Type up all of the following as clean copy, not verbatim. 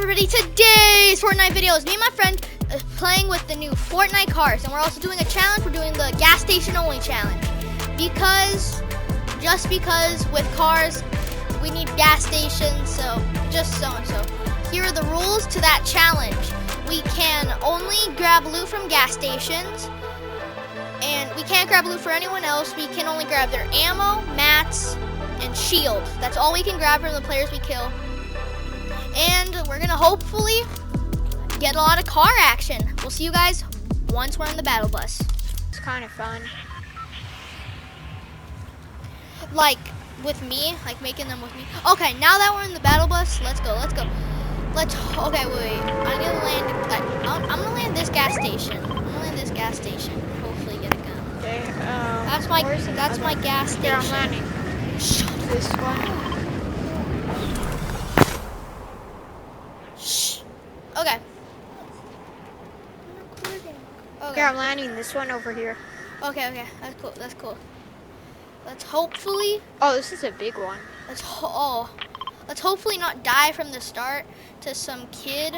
everybody, today's Fortnite video is me and my friend playing with the new Fortnite cars, and we're also doing a challenge. We're doing the gas station only challenge because with cars we need gas stations, so here are the rules to that challenge. We can only grab loot from gas stations, and we can't grab loot for anyone else. We can only grab their ammo, mats, and shield. That's all we can grab from the players we kill. And we're gonna hopefully get a lot of car action. We'll see you guys once we're on the battle bus. It's kind of fun. Like with me, like making them with me. Okay, now that we're in the battle bus, let's go. Okay, wait. I'm gonna land this gas station. Hopefully get a gun. Okay. That's my gas station. Here, I'm landing. Shut This one. Shh. Okay. Here, I'm landing this one over here. Okay. That's cool. Let's hopefully. Oh, this is a big one. Let's hopefully not die from the start to some kid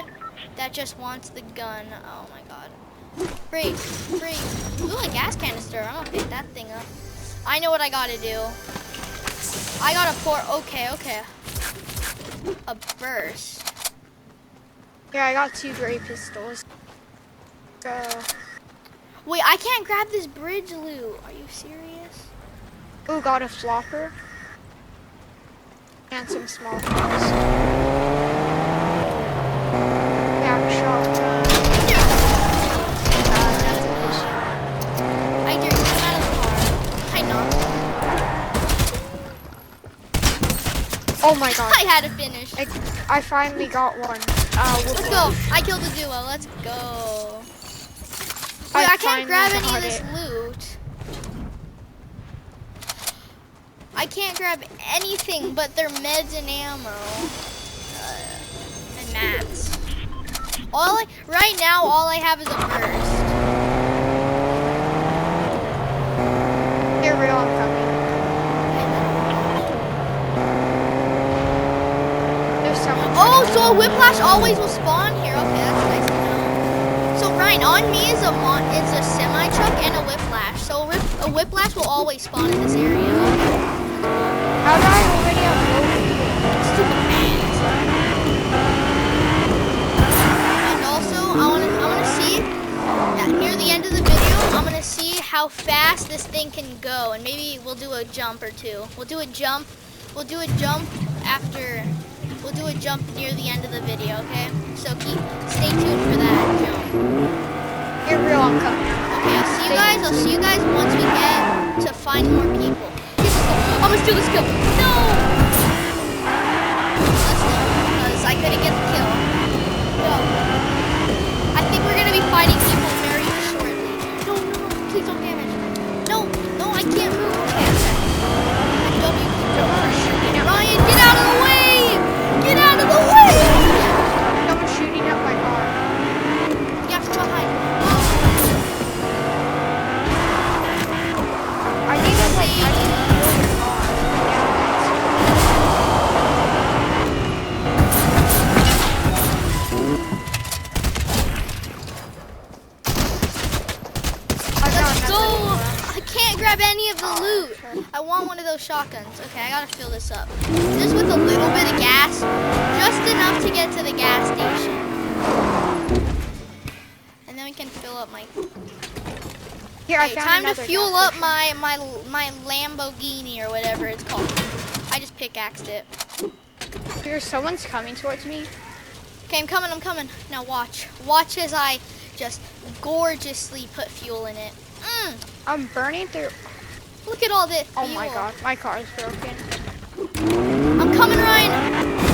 that just wants the gun. Oh my god. Break. Ooh, a gas canister. I'm gonna pick that thing up. I know what I gotta do. I gotta pour. Okay. A burst. Yeah, I got 2 gray pistols. Wait, I can't grab this bridge loot. Are you serious? Ooh, got a flopper. And some small things. Yeah, a shotgun. That's an issue. I dare you come out of the car. I know. Oh my god. I had to finish. I finally got one. Let's go. I killed the duo. Let's go. Wait, I can't grab any of this loot. I can't grab anything but their meds and ammo. And mats. Right now, all I have is a burst. Here, real, I'm coming. There's someone. Oh, so a whiplash always will spawn here. Okay, that's nice to know. So Ryan, on me is a semi truck and a whiplash. So a whiplash will always spawn in this area. How did I already have Stupid fans. And also, I wanna see near the end of the video, I'm gonna see how fast this thing can go, and maybe we'll do a jump or two. We'll do a jump near the end of the video, okay? So stay tuned for that jump. Here, real, I'm coming. Okay, I'll see you guys once we get to find more people. I'm gonna steal this kill. No! Let's go, because I couldn't get the kill. No. I think we're gonna be fighting people very shortly. No, please don't damage. No, I can't move. Okay. Ryan, get out of the way! Get out of the way! Someone's shooting at my car. Yeah, from behind. I think it's like any of the loot. I want one of those shotguns. Okay, I gotta fill this up. Just with a little bit of gas. Just enough to get to the gas station. And then we can fill up my... Here, okay, time to fuel up my Lamborghini or whatever it's called. I just pickaxed it. Here, someone's coming towards me. Okay, I'm coming. Now watch. Watch as I just gorgeously put fuel in it. I'm burning through. Look at all this fuel. Oh my god, my car is broken. I'm coming, Ryan.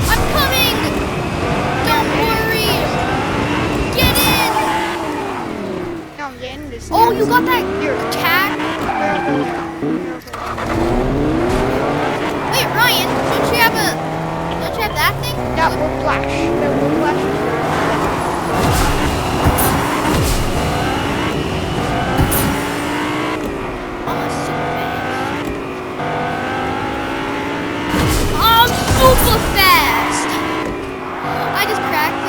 I'm coming. Don't worry. Get in. No, I'm getting this. Oh, you got that tag? Wait, Ryan, don't you have that thing? That whiplash. The whiplash is super fast. I just cracked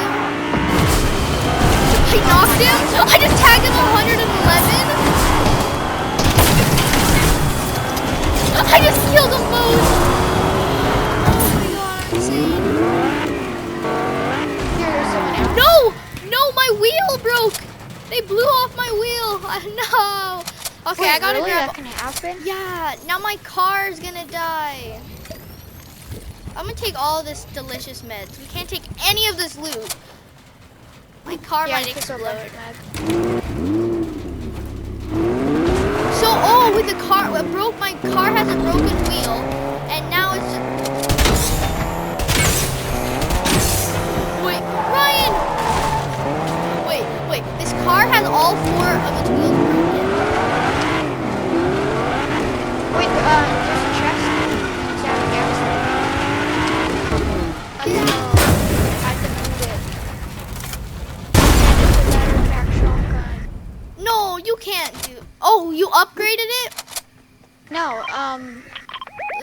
wheel broke. They blew off my wheel. No. Okay, Wait, I gotta really? grab. That can happen? Yeah, now my car is gonna die. I'm gonna take all this delicious meds. We can't take any of this loot. My car Yeah, might I took a bunch explode. of meds. So, oh, with the car, what broke, my car has a broken wheel, and now it's just... Wait, Ryan! Wait, this car has all 4 of its wheels broken. Wait, there's a chest. It's down the gas station. Let's go. I can move it. It's a battery pack shotgun. No, you can't do... Oh, you upgraded it? No,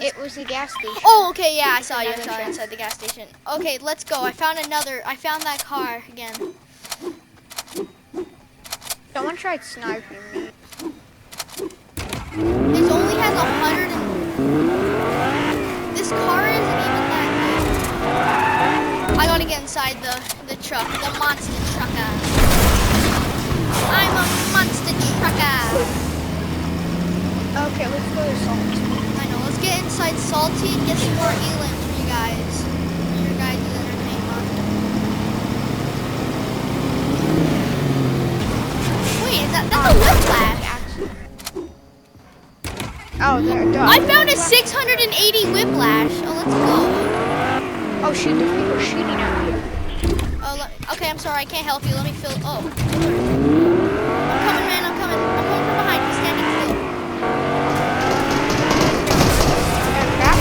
it was the gas station. Oh, okay, yeah, I saw you. I Another saw you chest. inside the gas station. Okay, let's go. I found that car again. Someone tried sniping me. This only has 100 and... This car isn't even that good. I gotta get inside the truck, the monster trucker. I'm a monster trucker. Okay, let's go to Salt. I know, let's get inside Salty and get some more elims for you guys. For your guys' entertainment. Wait, that's a whiplash. Oh, there. I found a 680 whiplash. Oh, let's go. Oh shoot, there's people shooting at me. Oh, okay, I'm sorry, I can't help you. Let me fill. Oh, I'm coming, man. I'm coming. I'm coming from behind. He's standing still.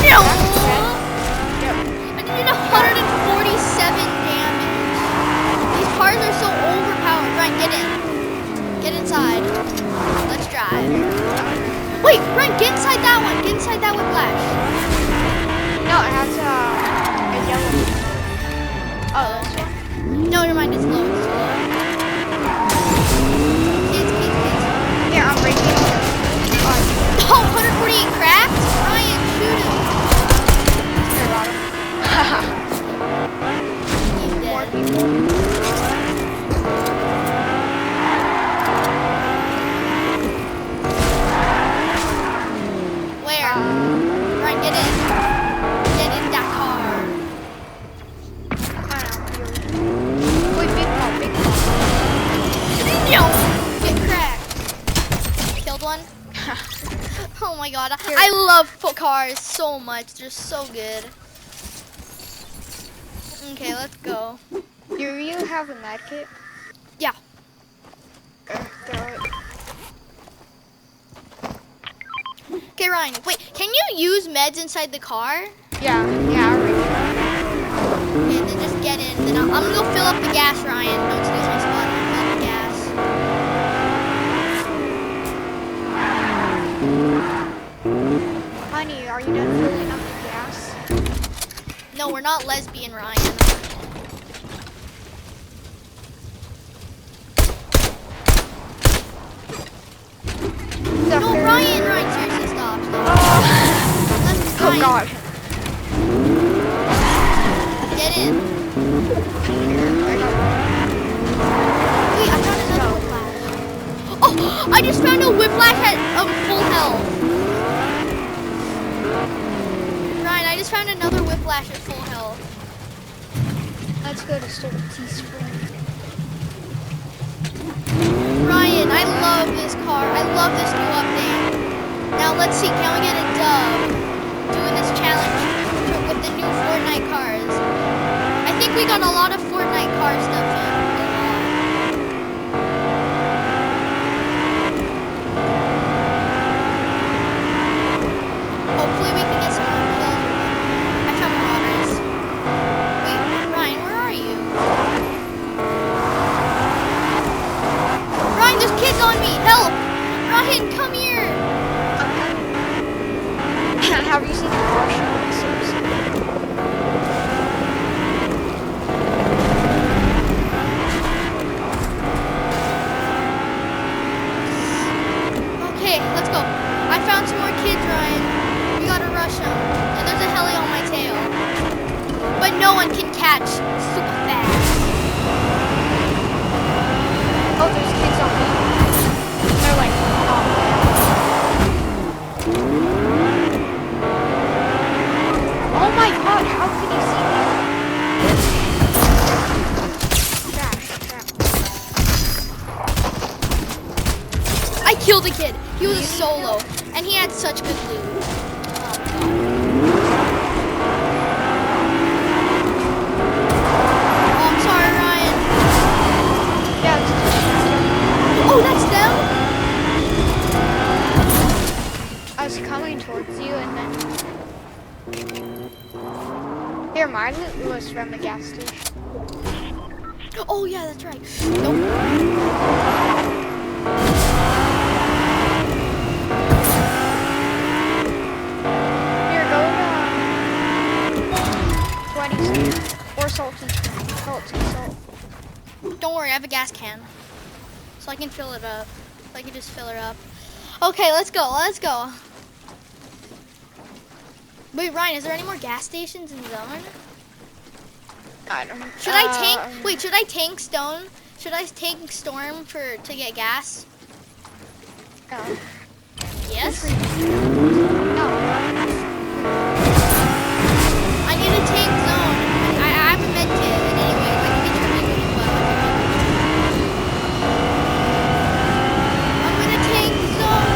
No! I did 147 damage. These cars are so overpowered. Ryan, get in. Get inside. Let's drive. Wait, Ryan, get inside that one. Get inside that whiplash. No, it has a yellow. Oh, this one? No, never mind. It's low. It's low. Kids. Here, I'm breaking it. Oh, 148 cracked? Ryan, shoot him. Here, bottom. He's More dead. people. Where? Ryan, get in. Get in that car. I don't know. Wait, big ball. No! Get cracked. Killed one? Oh my god. I love cars so much. They're so good. Okay, let's go. Do you have a med kit? Yeah. Throw it. Okay, Ryan, wait. Can you use meds inside the car? Yeah, I already. Okay, then just get in. Then I'm gonna go fill up the gas, Ryan. Don't use my spot. Fill up the gas. Honey, are you done filling up the gas? No, we're not lesbian, Ryan. No, Ryan, seriously, stop. Oh Ryan, god. get in. Wait, I found another whiplash. Oh, I just found a whiplash at full health. Ryan, I just found another whiplash at full health. Let's go to Salty Spring. Ryan, I love this car. I love this new update. Now let's see, can we get a dub doing this challenge with the new Fortnite cars? I think we got a lot of Fortnite car stuff in. Hopefully we can get some more kills. I found marauders. Wait, Ryan, where are you? Ryan, there's kids on me! Help! Ryan, come here! Have you seen the Russian missiles? Okay, let's go. I found some more kids, Ryan. We gotta rush them. And there's a heli on my tail. But no one can catch super fast. he was a solo, and he had such good loot. Oh I'm sorry, Ryan. Yeah. Oh, that's them. I was coming towards you, and then here, my loot was from the gas station. Oh yeah, that's right. Nope. Here, go to 20 or salty salt. Don't worry, I have a gas can, so I can fill it up. So I can just fill it up. Okay, let's go. Let's go. Wait, Ryan, is there any more gas stations in Zone? I don't know. Should I tank? Wait, should I tank Stone? Should I tank Storm to get gas? No. Yes. No. I need a tank Zone. I have a med kit. And anyway, if I can get your med kit as well. I'm gonna tank Zone.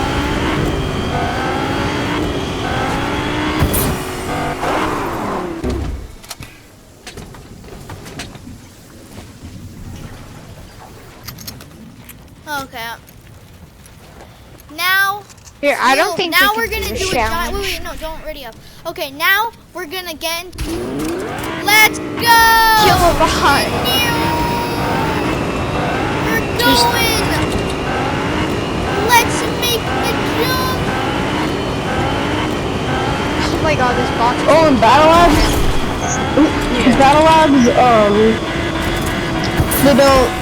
Okay. Now. Here, I don't think Now we we're can gonna do do a a giant. challenge. Wait, no, don't ready up. Okay, now we're gonna get into. Let's go! Kill behind. We're going. Let's make the jump. Oh my god, this box. Oh, and Battle Labs? Battle Labs,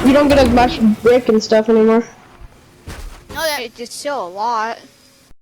you don't get as much brick and stuff anymore. Oh, yeah. It's still a lot.